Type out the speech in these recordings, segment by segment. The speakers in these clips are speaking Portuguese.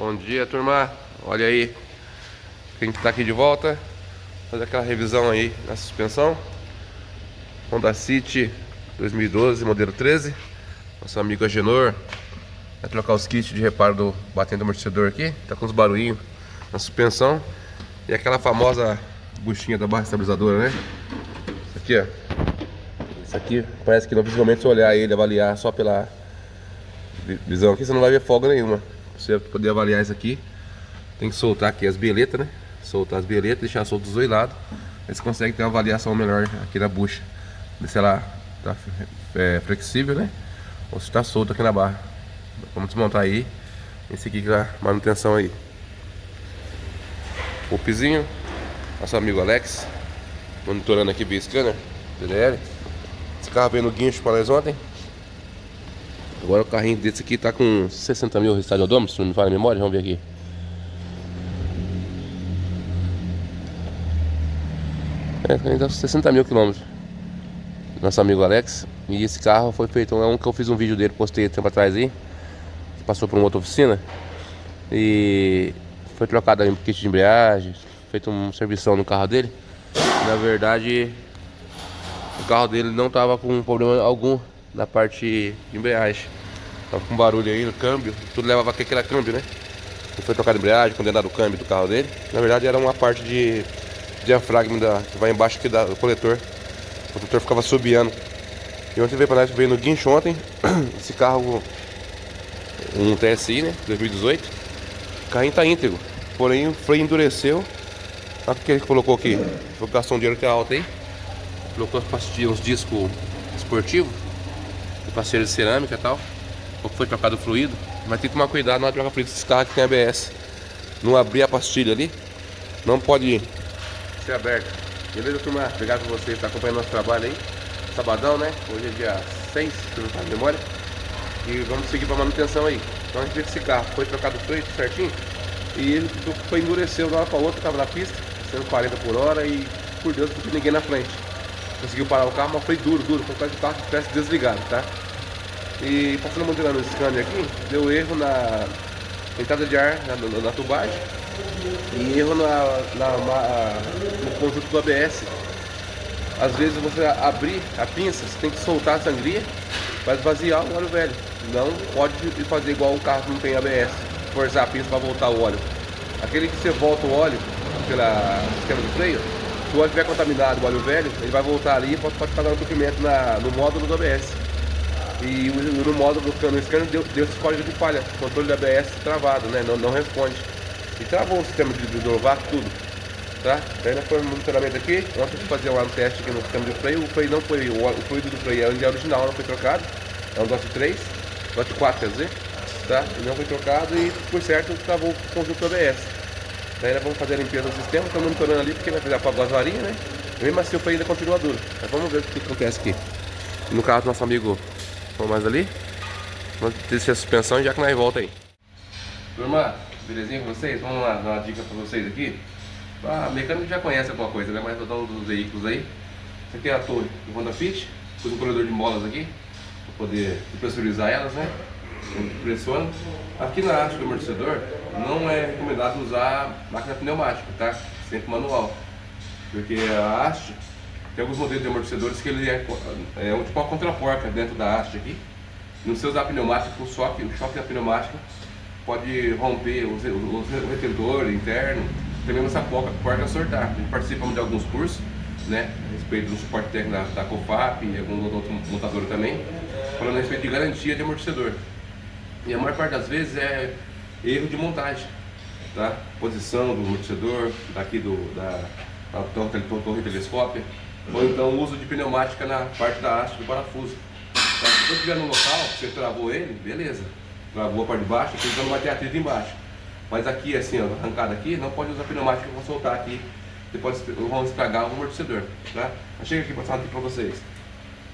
Bom dia, turma. Olha aí quem tá aqui de volta. Fazer aquela revisão aí na suspensão Honda City 2012, modelo 13. Nosso amigo Agenor vai trocar os kits de reparo do batente do amortecedor aqui. Tá com uns barulhinhos na suspensão. E aquela famosa buchinha da barra estabilizadora, né? Isso aqui, ó. Isso aqui parece que não, visivelmente, se olhar ele, avaliar só pela visão aqui, você não vai ver folga nenhuma. Pra você poder avaliar isso aqui, tem que soltar aqui as bieletas, né? Soltar as bieletas, deixar solto dos dois lados. Aí você consegue ter uma avaliação melhor aqui na bucha. Ver se ela tá flexível, né? Ou se tá solto aqui na barra. Vamos desmontar aí. Esse aqui que é a manutenção aí. O pizinho. Nosso amigo Alex monitorando aqui via scanner DDL. Esse carro veio no guincho para nós ontem. Agora o carrinho desse aqui tá com 60 mil registrado de odômetro, se não me falha a memória. Vamos ver aqui. Ainda 60 mil quilômetros. Nosso amigo Alex. E esse carro foi feito, é um que eu fiz um vídeo dele, postei tempo atrás aí. Passou por uma outra oficina. E foi trocado aí um kit de embreagem, feito uma servição no carro dele. Na verdade, o carro dele não tava com problema algum na parte de embreagem. Tava com barulho aí no câmbio, tudo levava aqui que era câmbio, né? E foi trocado a embreagem, condenado o câmbio do carro dele. Na verdade era uma parte de diafragma que vai embaixo aqui do coletor. O coletor ficava subiando. E ontem veio pra nós, veio no guincho ontem. Esse carro, um TSI, né? 2018. O carrinho tá íntegro. Porém o freio endureceu. Olha o que ele colocou aqui. Gastou um dinheiro que é alto aí. Colocou as pastilhas, uns discos esportivos. Pastilha de cerâmica e tal. Foi trocado o fluido. Mas tem que tomar cuidado na hora de trocar fluido desses carros que tem ABS. Não abrir a pastilha ali. Não pode ser aberto. Beleza, turma? Obrigado por você estar acompanhando nosso trabalho aí. Sabadão, né? Hoje é dia 6, se não tá na memória. E vamos seguir para manutenção aí. Então a gente vê que esse carro foi trocado o freio certinho. E ele foi endureceu de uma hora para outra, estava na pista, 140 por hora e por Deus não tinha ninguém na frente. Conseguiu parar o carro, mas foi duro, foi quase que o carro tivesse desligado, tá? E passando modelando o scanner aqui, deu erro na entrada de ar na tubagem e erro no conjunto do ABS. Às vezes você abrir a pinça, você tem que soltar a sangria para esvaziar o óleo velho. Não pode fazer igual o carro que não tem ABS, forçar a pinça para voltar o óleo. Aquele que você volta o óleo pelo sistema de freio, se o óleo estiver contaminado, o óleo velho, ele vai voltar ali e pode fazer um entupimento no módulo do ABS. E no módulo do scanner deu esse código de falha, controle do ABS travado, né? Não responde. E travou o sistema de hidrovac, tudo. Tá? Daí nós fomos no monitoramento aqui. Ontem eu fazer um teste aqui no sistema de freio. O freio não foi, o fluido do freio é original, não foi trocado. É um DOT 3, DOT 4 quer dizer. Tá? E não foi trocado e por certo travou o conjunto do ABS. Daí nós vamos fazer a limpeza do sistema, estamos monitorando ali porque vai fazer apagou as varinhas, né? Mesmo assim o freio ainda continua duro. Mas vamos ver o que acontece aqui. No carro do nosso amigo, vamos mais ali. Vamos descer a suspensão e já que nós volta aí. Turma, belezinha com vocês? Vamos lá, dar uma dica pra vocês aqui. A mecânica já conhece alguma coisa, né? Mas eu tô dando dos veículos aí. Essa aqui é a torre do Honda Fit. Pus um corredor de molas aqui para poder pressurizar elas, né? Pressiona. Aqui na haste do amortecedor não é recomendado usar máquina pneumática, tá? Sempre manual. Porque a haste tem alguns modelos de amortecedores que ele é tipo uma contraporca dentro da haste aqui. Não se usar pneumática, o choque da pneumática pode romper o retentor interno, também essa porca sortar. A gente participamos de alguns cursos, né, a respeito do suporte técnico da COFAP e alguns outros montadores também, falando a respeito de garantia de amortecedor. E a maior parte das vezes é erro de montagem, tá? Posição do amortecedor, daqui da torre telescópia, ou então o uso de pneumática na parte da haste do parafuso. Tá? Se você estiver no local, você travou ele, beleza. Travou a parte de baixo, então não vai ter atrito embaixo. Mas aqui, assim, ó, arrancada aqui, não pode usar pneumática para soltar aqui. Depois vão estragar o amortecedor, tá? Mas chega aqui, passando aqui para vocês.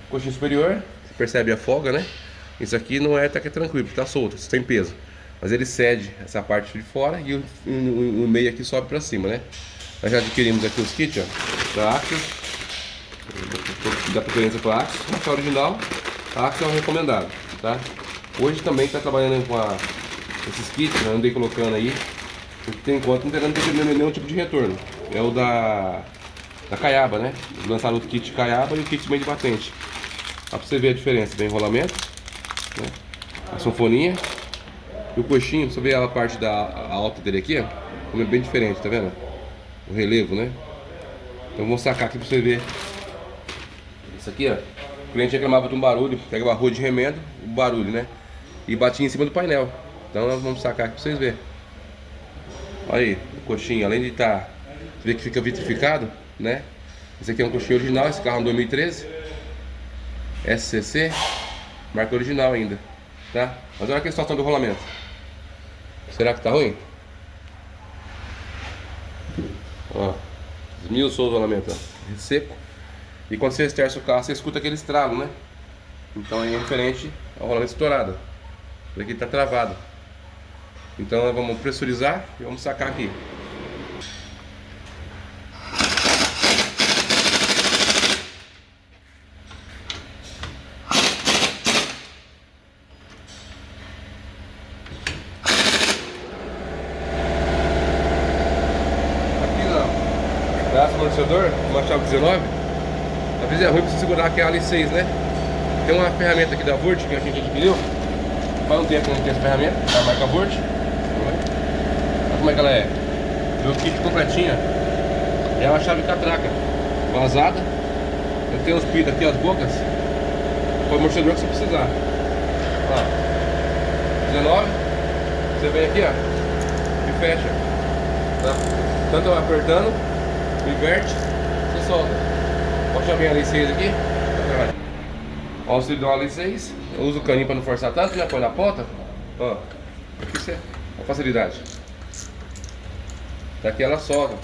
Coxinha superior, você percebe a folga, né? Isso aqui não é até que é tranquilo, porque tá solto, isso tem peso. Mas ele cede essa parte de fora e o meio aqui sobe para cima, né? Nós já adquirimos aqui os kits, ó, da Axios. Da preferência para a Axios, essa é a original, a Axios é o recomendado, tá? Hoje também está trabalhando com a Esses kits eu andei colocando aí, porque tem enquanto não tem nenhum tipo de retorno. É o da Caiaba, né? Lançaram o kit Caiaba e o kit meio de batente. Dá pra você ver a diferença do enrolamento, né? A sanfoninha e o coxinho. Você vê a parte da alta dele aqui, ó, como é bem diferente, tá vendo? O relevo, né? Então vou sacar aqui pra você ver. Isso aqui, ó, o cliente reclamava de um barulho, pega o arroz de remendo, o barulho, né? E batia em cima do painel. Então nós vamos sacar aqui pra vocês verem. Olha aí, o coxinho, além de estar, você vê que fica vitrificado, né? Esse aqui é um coxinho original, esse carro é um 2013 SCC, marca original ainda, tá? Mas olha aqui a situação do rolamento. Será que tá ruim? Ó, esmiuçou o rolamento, ó, seco. E quando você esterça o carro, você escuta aquele estralo, né? Então é referente ao rolamento estourado. Isso aqui tá travado. Então nós vamos pressurizar e vamos sacar aqui. Braço amortecedor, uma chave 19. Às vezes é ruim pra você segurar aqui a L6, né? Tem uma ferramenta aqui da Vurt que a gente adquiriu. Faz um tempo que não tem essa ferramenta, da marca Vurt. Olha como é que ela é. Meu kit completinha. É uma chave catraca vazada. Eu tenho os pitos aqui, as bocas. Com o amortecedor que você precisar. Ó, 19. Você vem aqui, ó, e fecha, tá? Tanto apertando, inverte, você solta. Pode chamar a L6 aqui. Ó, o cilindro L6. Eu uso o caninho para não forçar tanto, já põe na ponta. Ó, isso é uma facilidade. Daqui ela solta.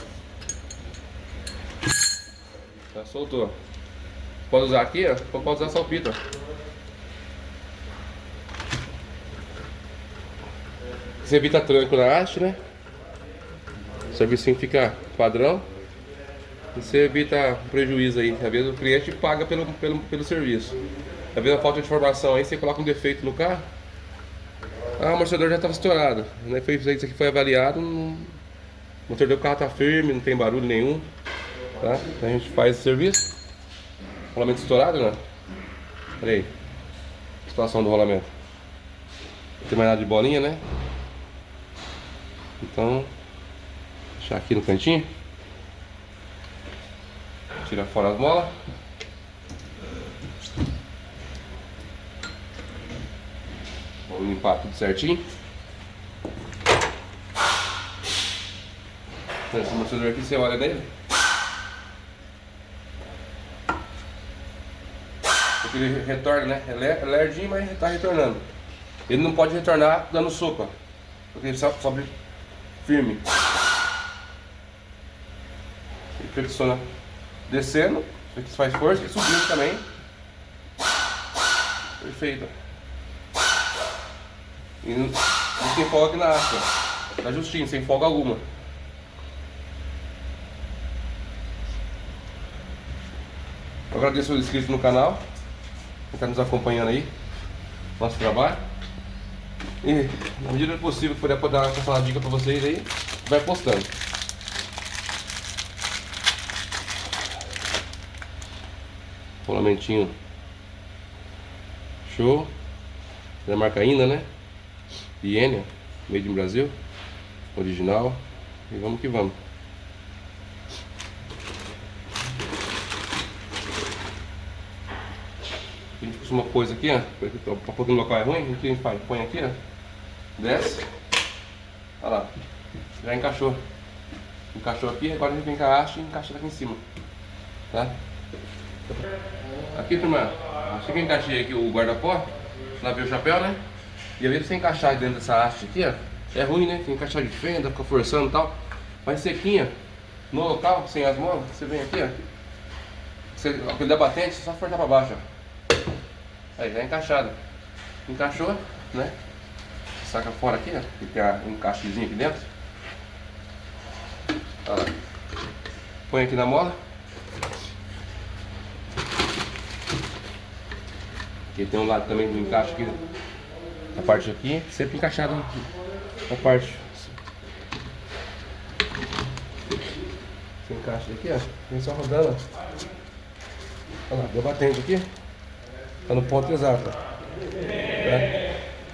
Já soltou. Pode usar aqui, ó, ou pode usar só o pito, ó. Você evita tranco na haste, né? O servicinho fica padrão. E você evita prejuízo aí. Às vezes o cliente paga pelo serviço. Às vezes a falta de informação aí, você coloca um defeito no carro. Ah, o amortecedor já estava estourado, né? Isso aqui foi avaliado. O motor do carro está firme, não tem barulho nenhum, tá? Então a gente faz o serviço. Rolamento estourado, né? Olha aí. Situação do rolamento. Não tem mais nada de bolinha, né? Então, deixar aqui no cantinho. Tira fora as molas. Vamos limpar tudo certinho. Esse amortecedor aqui, você olha nele. Ele retorna, né? Ele é lerdinho, mas está retornando. Ele não pode retornar dando sopa, porque ele sobe firme. Ele fricciona descendo, você faz força, e subindo também. Perfeito. E não tem folga aqui na haste, tá justinho, sem folga alguma. Eu agradeço os inscritos no canal, que está nos acompanhando aí, nosso trabalho. E na medida do possível que puder dar uma dica para vocês aí, vai postando. Rolamentinho show. Da marca Ina, né? Iênia, made in Brasil, original. E vamos que vamos. A gente costuma pôr isso aqui, ó, porque no local é ruim, o que a gente faz? Põe aqui, ó, desce, olha lá, já encaixou. Encaixou aqui, agora a gente vem com a haste e encaixa aqui em cima, tá? Aqui, turma, assim que eu encaixei aqui o guarda-pó, lavei o chapéu, né? E às vezes você encaixar dentro dessa haste aqui, ó, é ruim, né? Tem que encaixar de fenda, fica forçando e tal. Mas sequinha, no local, sem as mãos, você vem aqui, ó. Aquele da batente, só forçar pra baixo, ó. Aí, já é encaixado. Encaixou, né? Saca fora aqui, ó, que tem um encaixezinho aqui dentro. Olha lá. Põe aqui na mola. Aqui tem um lado também do encaixe aqui. A parte aqui, sempre encaixado a parte. Você encaixa daqui, ó. Vem só rodando, ó. Olha lá, deu batente aqui. Tá no ponto exato, ó. Tá?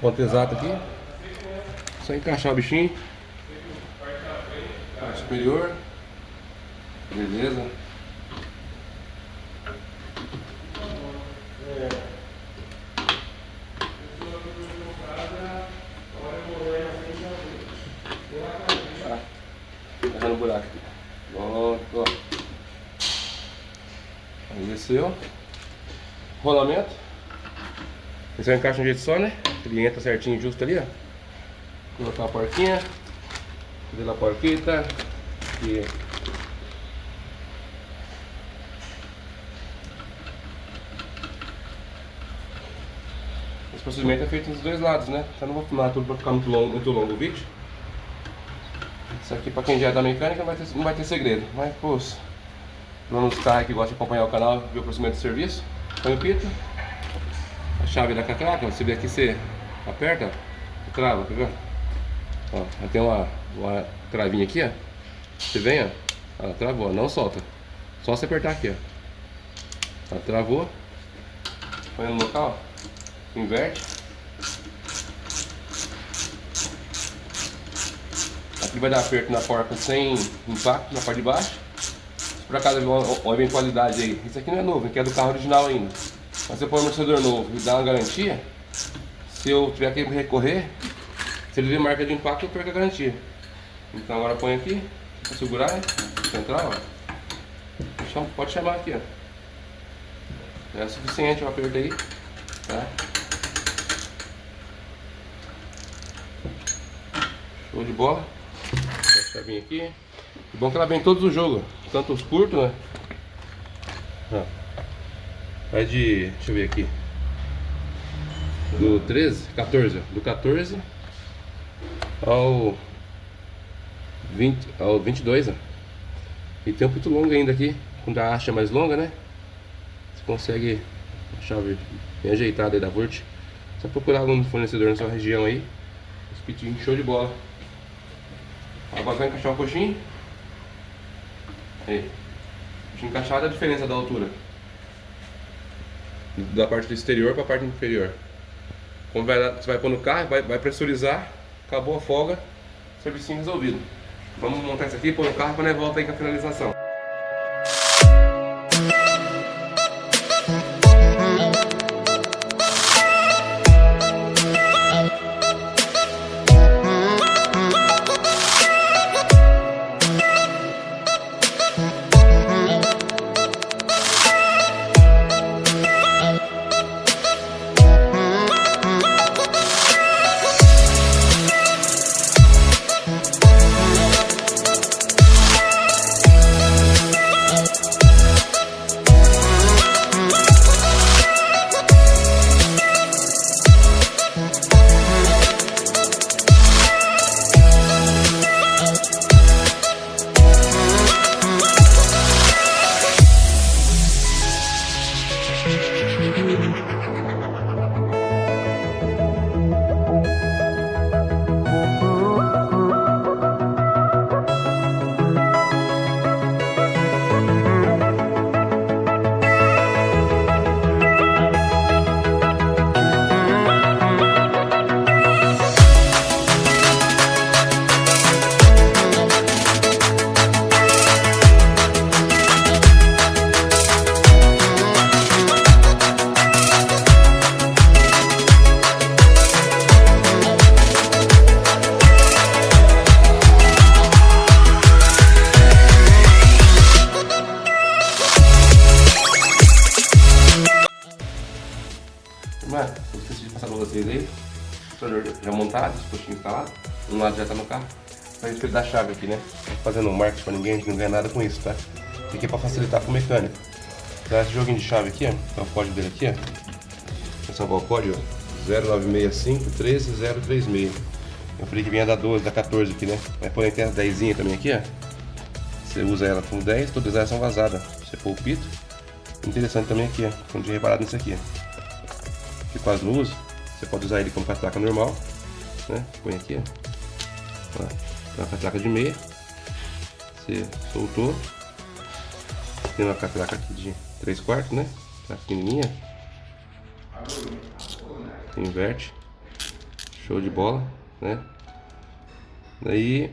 Ponto exato aqui. Só encaixar o bichinho. Parte superior. Beleza. Errando o buraco aqui. Pronto. Aí desceu. Rolamento. Esse é um encaixe de um jeito só, né? Ele entra certinho justo ali, ó. Colocar a porquinha. Fazer a porquita. E esse procedimento é feito nos dois lados, né? Eu não vou filmar tudo para ficar muito longo o vídeo. Isso aqui para quem já é da mecânica não vai ter segredo. Mas, pô, donos dos carros que gostam de acompanhar o canal, ver o procedimento de serviço, põe o pito, a chave da catraca, você vê aqui, você aperta, trava, tá vendo? Ó, tem uma travinha aqui, ó. Você vem, ó, ela travou, não solta. Só você apertar aqui, ó. Ela travou, põe no local, ó. Inverte. Aqui vai dar aperto na porta sem impacto na parte de baixo. Se por acaso uma eventualidade aí, isso aqui não é novo, aqui é do carro original ainda. Mas se eu pôr um amortecedor novo e dar uma garantia, se eu tiver que recorrer, se ele ver marca de impacto, eu perco a garantia. Então agora põe aqui, para segurar, né? Central, ó. Pode chamar aqui, ó. É suficiente o aperto aí, tá? Show de bola. A chavinha aqui. É bom que ela vem em todos os jogos, tanto os curtos, né? Vai de, deixa eu ver aqui, do 13, 14, do 14 ao 22, ó. E tem um pito longo ainda aqui, quando a haste é mais longa, né? Você consegue a chave bem ajeitada aí da Vurt. Só procurar algum fornecedor na sua região aí. Esse pitinho show de bola. Agora vai encaixar o coxinho. Aí. Coxinho encaixado, a diferença da altura da parte do exterior para a parte inferior. Como você vai pôr no carro, vai pressurizar, acabou a folga, serviço resolvido. Vamos montar isso aqui, pôr no carro, quando ele volta aí com a finalização. Mas, eu esqueci de passar pra vocês aí. O computador já montado, os coxinhos instalados. Um lado já tá no carro. Pra gente dar a chave aqui, né? Não tô fazendo marketing pra ninguém, a gente não ganha nada com isso, tá? Isso aqui é pra facilitar pro mecânico. Então, esse joguinho de chave aqui, ó. Então, o código dele aqui, ó. Vou salvar o código, ó. 0965 13036. Eu falei que vinha da 12, da 14 aqui, né? Mas porém tem as 10 também aqui, ó. Você usa ela com 10, todas elas são vazadas. Você pôr o pito. Interessante também aqui, ó. Não tinha reparado nisso aqui, ó. Aqui com as luzes, você pode usar ele como catraca normal, né? Põe aqui, ó. Ó, tem uma catraca de meia. Você soltou. Tem uma catraca aqui de 3/4, né? Tá pequenininha. Inverte. Show de bola, né? Daí,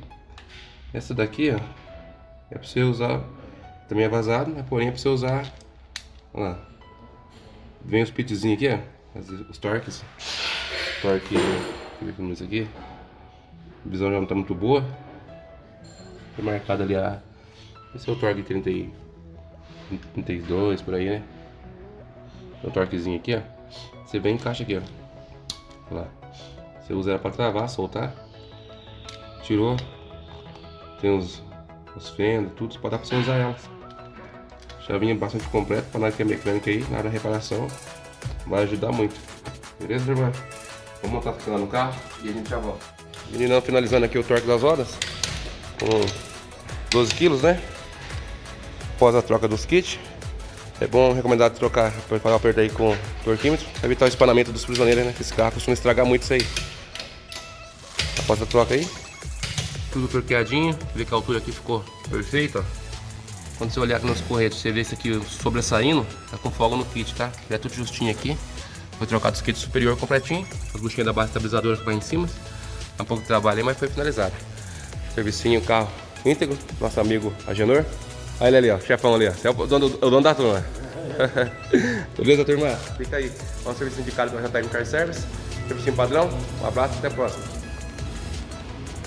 essa daqui, ó, é pra você usar. Também é vazado, né? Porém é pra você usar. Olha lá. Vem os pitzinhos aqui, ó. Os torques. Torque. Deixa eu ver como é isso aqui. A visão já não tá muito boa. Foi marcado ali a. Esse é o torque 32 por aí, né? O torquezinho aqui, ó. Você vem e encaixa aqui, ó. Olha lá. Você usa ela pra travar, soltar. Tirou. Tem os fendas, tudo. Pode dar pra você usar elas. Chavinha bastante completa pra nós que é mecânica aí, na área da reparação. Vai ajudar muito. Beleza, irmão? Vamos montar isso lá no carro e a gente já volta. Meninão finalizando aqui o torque das rodas. Com 12 quilos, né? Após a troca dos kits. É bom, recomendado trocar, para pagar o aperto aí com torquímetro, para evitar o espanamento dos prisioneiros, né? Que esse carro costuma estragar muito isso aí. Após a troca aí, tudo torqueadinho, vê que a altura aqui ficou perfeita, ó. Quando você olhar aqui nos corretos, você vê esse aqui sobressaindo, tá com folga no kit, tá? É tudo justinho aqui. Foi trocado os kits superior completinho, as buchinhas da base estabilizadora que vai em cima. Tá um pouco de trabalho aí, mas foi finalizado. Servicinho, carro íntegro, nosso amigo Agenor. Olha ele ali, ó, chefão ali, ó. Você é o dono da turma. Beleza, turma? Fica aí. Vamos serviço indicado pela JTM Car Service. Serviço padrão. Um abraço, até a próxima.